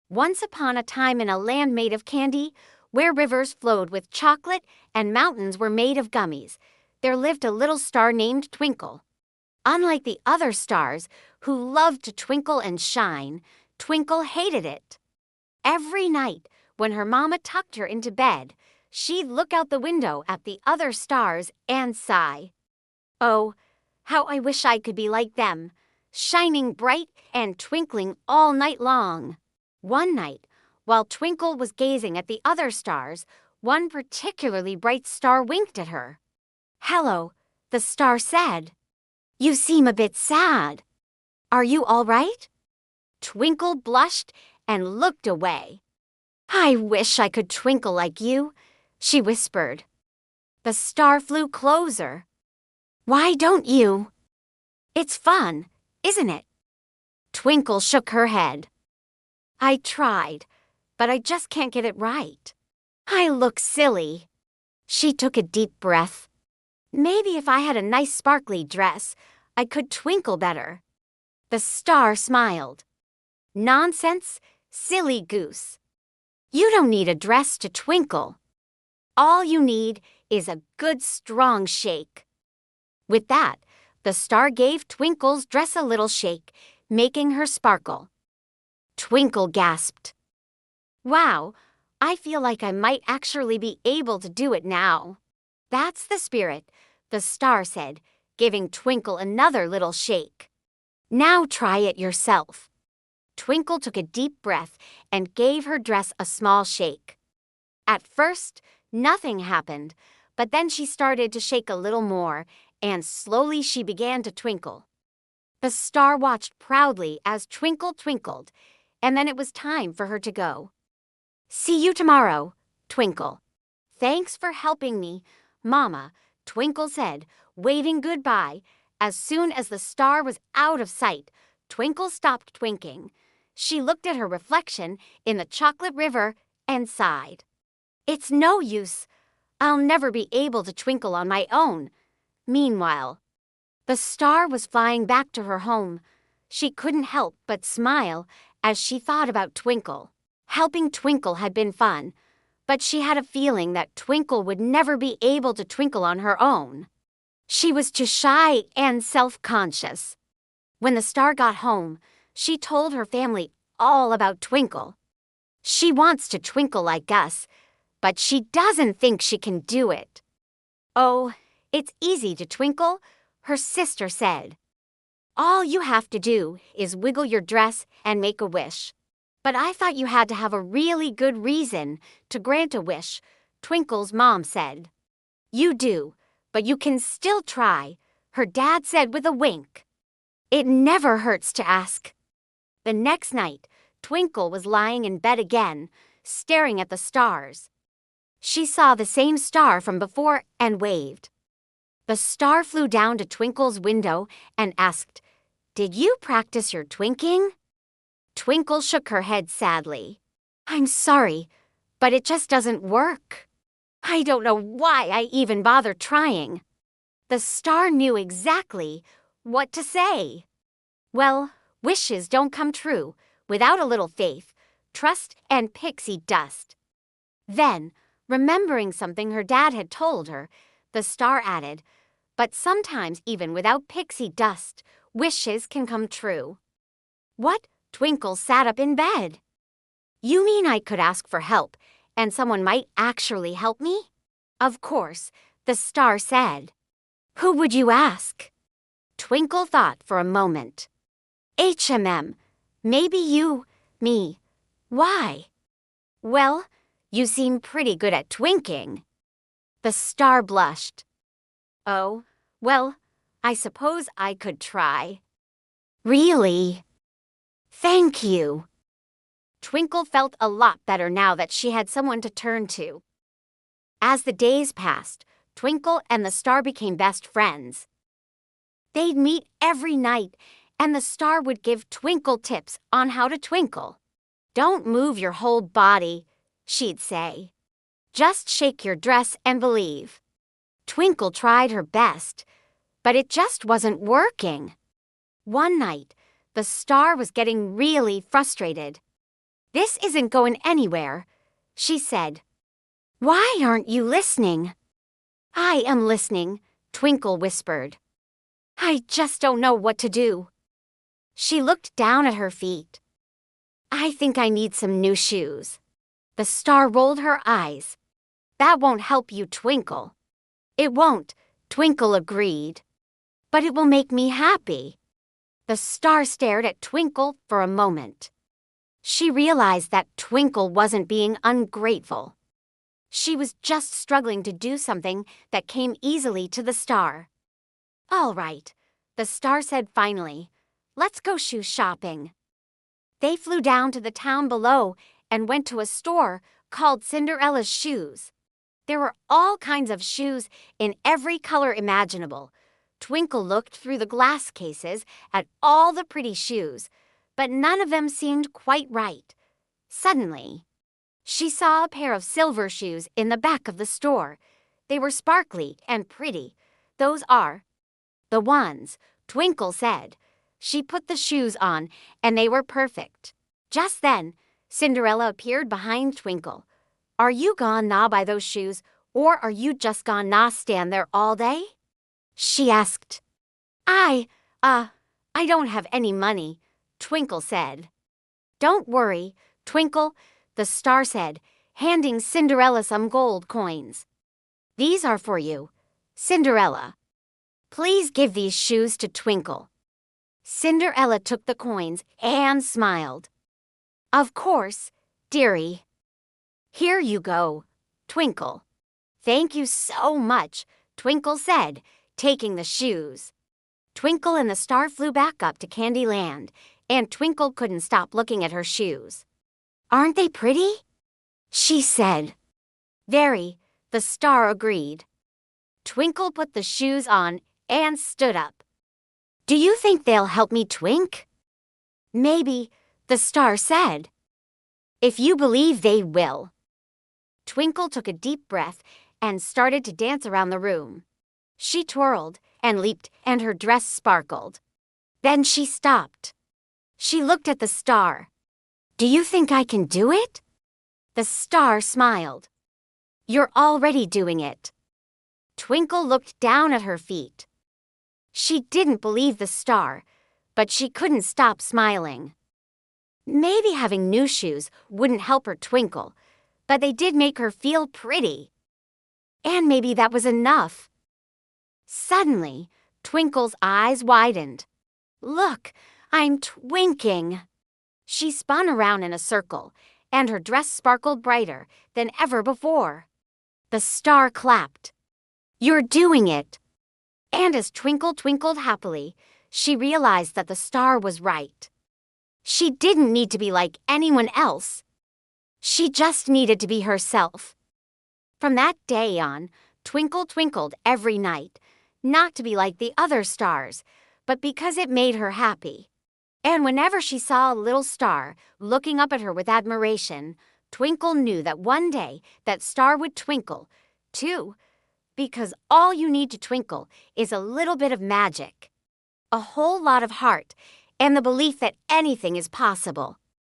Once upon a time in a land made of candy, where rivers flowed with chocolate and mountains were made of gummies, there lived a little star named Twinkle. Unlike the other stars, who loved to twinkle and shine, Twinkle hated it. Every night, when her mama tucked her into bed, she'd look out the window at the other stars and sigh. "Oh, how I wish I could be like them, shining bright and twinkling all night long." One night, while Twinkle was gazing at the other stars, one particularly bright star winked at her. "Hello," the star said. "You seem a bit sad. Are you all right?" Twinkle blushed and looked away. "I wish I could twinkle like you," she whispered. The star flew closer. "Why don't you?" "It's fun, isn't it?" Twinkle shook her head. "I tried, but I just can't get it right. I look silly." She took a deep breath. "Maybe if I had a nice sparkly dress, I could twinkle better." The star smiled. "Nonsense, silly goose. You don't need a dress to twinkle. All you need is a good strong shake." With that, the star gave Twinkle's dress a little shake, making her sparkle. Twinkle gasped. "Wow, I feel like I might actually be able to do it now." "That's the spirit," the star said, giving Twinkle another little shake. "Now try it yourself." Twinkle took a deep breath and gave her dress a small shake. At first, nothing happened, but then she started to shake a little more, and slowly she began to twinkle. The star watched proudly as Twinkle twinkled, and then it was time for her to go. "See you tomorrow, Twinkle." "Thanks for helping me, Mama," Twinkle said, waving goodbye. As soon as the star was out of sight, Twinkle stopped twinkling. She looked at her reflection in the chocolate river and sighed. "It's no use. I'll never be able to twinkle on my own." Meanwhile, the star was flying back to her home. She couldn't help but smile as she thought about Twinkle. Helping Twinkle had been fun, but she had a feeling that Twinkle would never be able to twinkle on her own. She was too shy and self-conscious. When the star got home, she told her family all about Twinkle. "She wants to twinkle like us, but she doesn't think she can do it." "Oh, it's easy to twinkle," her sister said. "All you have to do is wiggle your dress and make a wish." "But I thought you had to have a really good reason to grant a wish," Twinkle's mom said. "You do, but you can still try," her dad said with a wink. "It never hurts to ask." The next night, Twinkle was lying in bed again, staring at the stars. She saw the same star from before and waved. The star flew down to Twinkle's window and asked, "Did you practice your twinking?" Twinkle shook her head sadly. "I'm sorry, but it just doesn't work. I don't know why I even bother trying." The star knew exactly what to say. "Well, wishes don't come true without a little faith, trust, and pixie dust." Then, remembering something her dad had told her, the star added, "But sometimes even without pixie dust, wishes can come true." "What?" Twinkle sat up in bed. "You mean I could ask for help, and someone might actually help me?" "Of course," the star said. "Who would you ask?" Twinkle thought for a moment. Maybe you, me. Why?" "Well, you seem pretty good at twinking." The star blushed. "Oh, well, I suppose I could try." "Really? Thank you." Twinkle felt a lot better now that she had someone to turn to. As the days passed, Twinkle and the star became best friends. They'd meet every night, and the star would give Twinkle tips on how to twinkle. "Don't move your whole body," she'd say. "Just shake your dress and believe." Twinkle tried her best, but it just wasn't working. One night, the star was getting really frustrated. This isn't going anywhere, she said. Why aren't you listening? I am listening, Twinkle whispered. I just don't know what to do. She looked down at her feet. I think I need some new shoes. The star rolled her eyes. That won't help you, Twinkle. It won't, Twinkle agreed. But it will make me happy. The star stared at Twinkle for a moment. She realized that Twinkle wasn't being ungrateful. She was just struggling to do something that came easily to the star. All right, the star said finally. Let's go shoe shopping. They flew down to the town below and went to a store called Cinderella's Shoes. There were all kinds of shoes in every color imaginable. Twinkle looked through the glass cases at all the pretty shoes, but none of them seemed quite right. Suddenly, she saw a pair of silver shoes in the back of the store. They were sparkly and pretty. Those are the ones, Twinkle said. She put the shoes on, and they were perfect. Just then, Cinderella appeared behind Twinkle. Are you gonna buy those shoes, or are you just gonna stand there all day? She asked. I don't have any money, Twinkle said. Don't worry, Twinkle, the star said, handing Cinderella some gold coins. These are for you, Cinderella. Please give these shoes to Twinkle. Cinderella took the coins and smiled. Of course, dearie. Here you go, Twinkle. Thank you so much, Twinkle said, taking the shoes. Twinkle and the star flew back up to Candyland, and Twinkle couldn't stop looking at her shoes. Aren't they pretty? She said. Very, the star agreed. Twinkle put the shoes on and stood up. Do you think they'll help me twink? Maybe, the star said. If you believe they will. Twinkle took a deep breath and started to dance around the room. She twirled and leaped, and her dress sparkled. Then she stopped. She looked at the star. Do you think I can do it? The star smiled. You're already doing it. Twinkle looked down at her feet. She didn't believe the star, but she couldn't stop smiling. Maybe having new shoes wouldn't help her Twinkle, but they did make her feel pretty. And maybe that was enough. Suddenly, Twinkle's eyes widened. Look, I'm twinking. She spun around in a circle, and her dress sparkled brighter than ever before. The star clapped. You're doing it. And as Twinkle twinkled happily, she realized that the star was right. She didn't need to be like anyone else. She just needed to be herself. From that day on, Twinkle twinkled every night, not to be like the other stars, but because it made her happy. And whenever she saw a little star looking up at her with admiration, Twinkle knew that one day that star would twinkle, too, because all you need to twinkle is a little bit of magic, a whole lot of heart, and the belief that anything is possible.